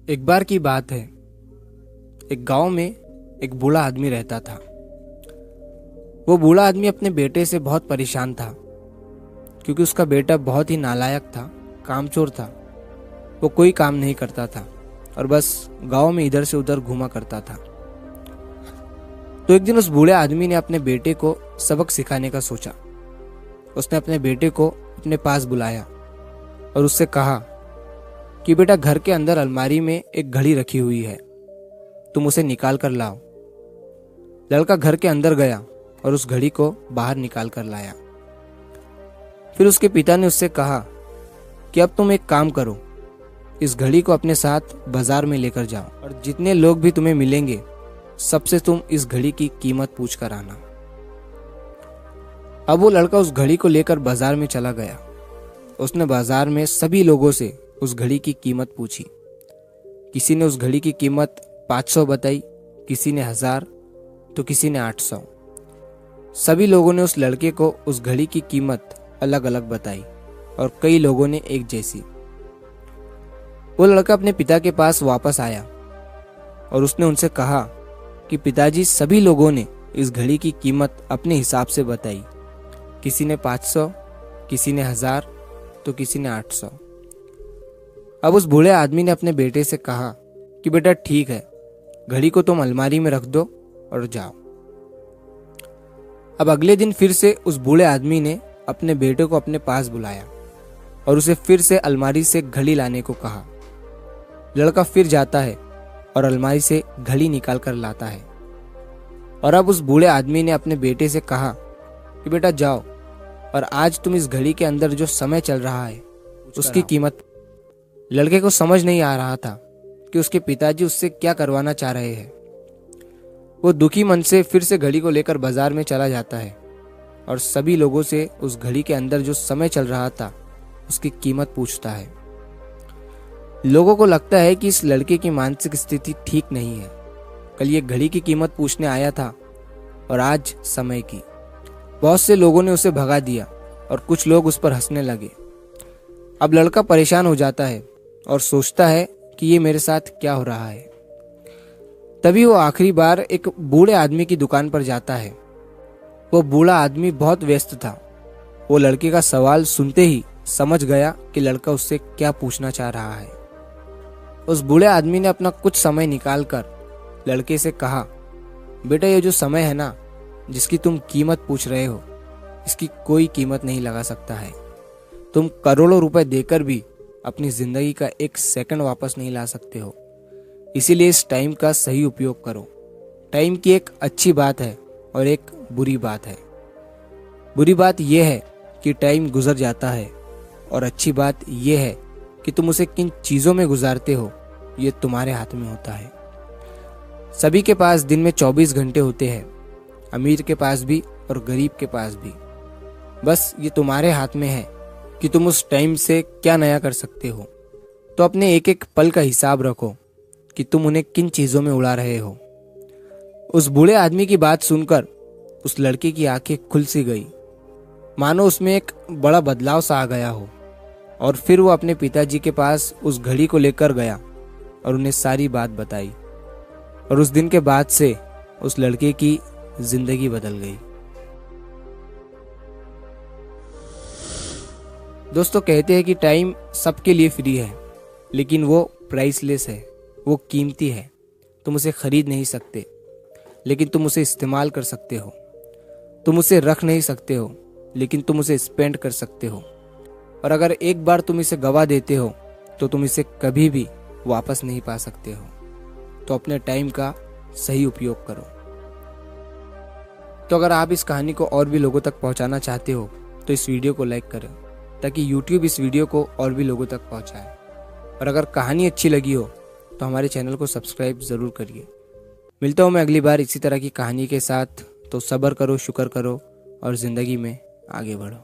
एक बार की बात है। एक गांव में एक बूढ़ा आदमी रहता था। वो बूढ़ा आदमी अपने बेटे से बहुत परेशान था, क्योंकि उसका बेटा बहुत ही नालायक था, कामचोर था। वो कोई काम नहीं करता था और बस गांव में इधर से उधर घूमा करता था। तो एक दिन उस बूढ़े आदमी ने अपने बेटे को सबक सिखाने का सोचा। उसने अपने बेटे को अपने पास बुलाया और उससे कहा कि बेटा, घर के अंदर अलमारी में एक घड़ी रखी हुई है, तुम उसे निकाल कर लाओ। लड़का घर के अंदर गया और उस घड़ी को बाहर निकाल कर लाया। फिर उसके पिता ने उससे कहा कि अब तुम एक काम करो, इस घड़ी को अपने साथ बाजार में लेकर जाओ और जितने लोग भी तुम्हें मिलेंगे सबसे तुम इस घड़ी की कीमत पूछ कर आना। अब वो लड़का उस घड़ी को लेकर बाजार में चला गया। उसने बाजार में सभी लोगों से उस घड़ी की कीमत पूछी। किसी ने उस घड़ी की कीमत 500 बताई, किसी ने 1000, तो किसी ने 800। सभी लोगों ने उस लड़के को उस घड़ी की कीमत अलग अलग बताई और कई लोगों ने एक जैसी। वो लड़का अपने पिता के पास वापस आया और उसने उनसे कहा कि पिताजी, सभी लोगों ने इस घड़ी की कीमत अपने हिसाब से बताई। किसी ने 500, किसी ने 1000, तो किसी ने 800। अब उस बूढ़े आदमी ने अपने बेटे से कहा कि बेटा ठीक है, घड़ी को तुम अलमारी में रख दो और जाओ। अब अगले दिन फिर से उस बूढ़े आदमी ने अपने बेटे को अपने पास बुलाया और उसे फिर से अलमारी से घड़ी लाने को कहा। लड़का फिर जाता है और अलमारी से घड़ी निकाल कर लाता है। और अब उस बूढ़े आदमी ने अपने बेटे से कहा कि बेटा जाओ और आज तुम इस घड़ी के अंदर जो समय चल रहा है उसकी कीमत। लड़के को समझ नहीं आ रहा था कि उसके पिताजी उससे क्या करवाना चाह रहे हैं। वो दुखी मन से फिर से घड़ी को लेकर बाजार में चला जाता है और सभी लोगों से उस घड़ी के अंदर जो समय चल रहा था उसकी कीमत पूछता है। लोगों को लगता है कि इस लड़के की मानसिक स्थिति ठीक नहीं है। कल ये घड़ी की कीमत पूछने आया था और आज समय की। बहुत से लोगों ने उसे भगा दिया और कुछ लोग उस पर हंसने लगे। अब लड़का परेशान हो जाता है और सोचता है कि ये मेरे साथ क्या हो रहा है। तभी वो आखिरी बार एक बूढ़े आदमी की दुकान पर जाता है। वो बूढ़ा आदमी बहुत व्यस्त था। वो लड़के का सवाल सुनते ही समझ गया कि लड़का उससे क्या पूछना चाह रहा है। उस बूढ़े आदमी ने अपना कुछ समय निकालकर लड़के से कहा, बेटा, ये जो समय है ना, जिसकी तुम कीमत पूछ रहे हो, इसकी कोई कीमत नहीं लगा सकता है। तुम करोड़ों रुपए देकर भी अपनी जिंदगी का एक सेकंड वापस नहीं ला सकते हो। इसीलिए इस टाइम का सही उपयोग करो। टाइम की एक अच्छी बात है और एक बुरी बात है। बुरी बात यह है कि टाइम गुजर जाता है और अच्छी बात यह है कि तुम उसे किन चीजों में गुजारते हो, ये तुम्हारे हाथ में होता है। सभी के पास दिन में 24 घंटे होते हैं, अमीर के पास भी और गरीब के पास भी। बस ये तुम्हारे हाथ में है कि तुम उस टाइम से क्या नया कर सकते हो। तो अपने एक एक पल का हिसाब रखो कि तुम उन्हें किन चीजों में उड़ा रहे हो। उस बूढ़े आदमी की बात सुनकर उस लड़के की आंखें खुल सी गई, मानो उसमें एक बड़ा बदलाव सा आ गया हो। और फिर वो अपने पिताजी के पास उस घड़ी को लेकर गया और उन्हें सारी बात बताई। और उस दिन के बाद से उस लड़के की जिंदगी बदल गई। दोस्तों, कहते हैं कि टाइम सबके लिए फ्री है, लेकिन वो प्राइसलेस है। वो कीमती है। तुम उसे खरीद नहीं सकते, लेकिन तुम उसे इस्तेमाल कर सकते हो। तुम उसे रख नहीं सकते हो, लेकिन तुम उसे स्पेंड कर सकते हो। और अगर एक बार तुम इसे गवा देते हो तो तुम इसे कभी भी वापस नहीं पा सकते हो। तो अपने टाइम का सही उपयोग करो। तो अगर आप इस कहानी को और भी लोगों तक पहुंचाना चाहते हो तो इस वीडियो को लाइक करें, ताकि YouTube इस वीडियो को और भी लोगों तक पहुंचाए। और अगर कहानी अच्छी लगी हो तो हमारे चैनल को सब्सक्राइब जरूर करिए। मिलता हूँ मैं अगली बार इसी तरह की कहानी के साथ। तो सब्र करो, शुक्र करो और जिंदगी में आगे बढ़ो।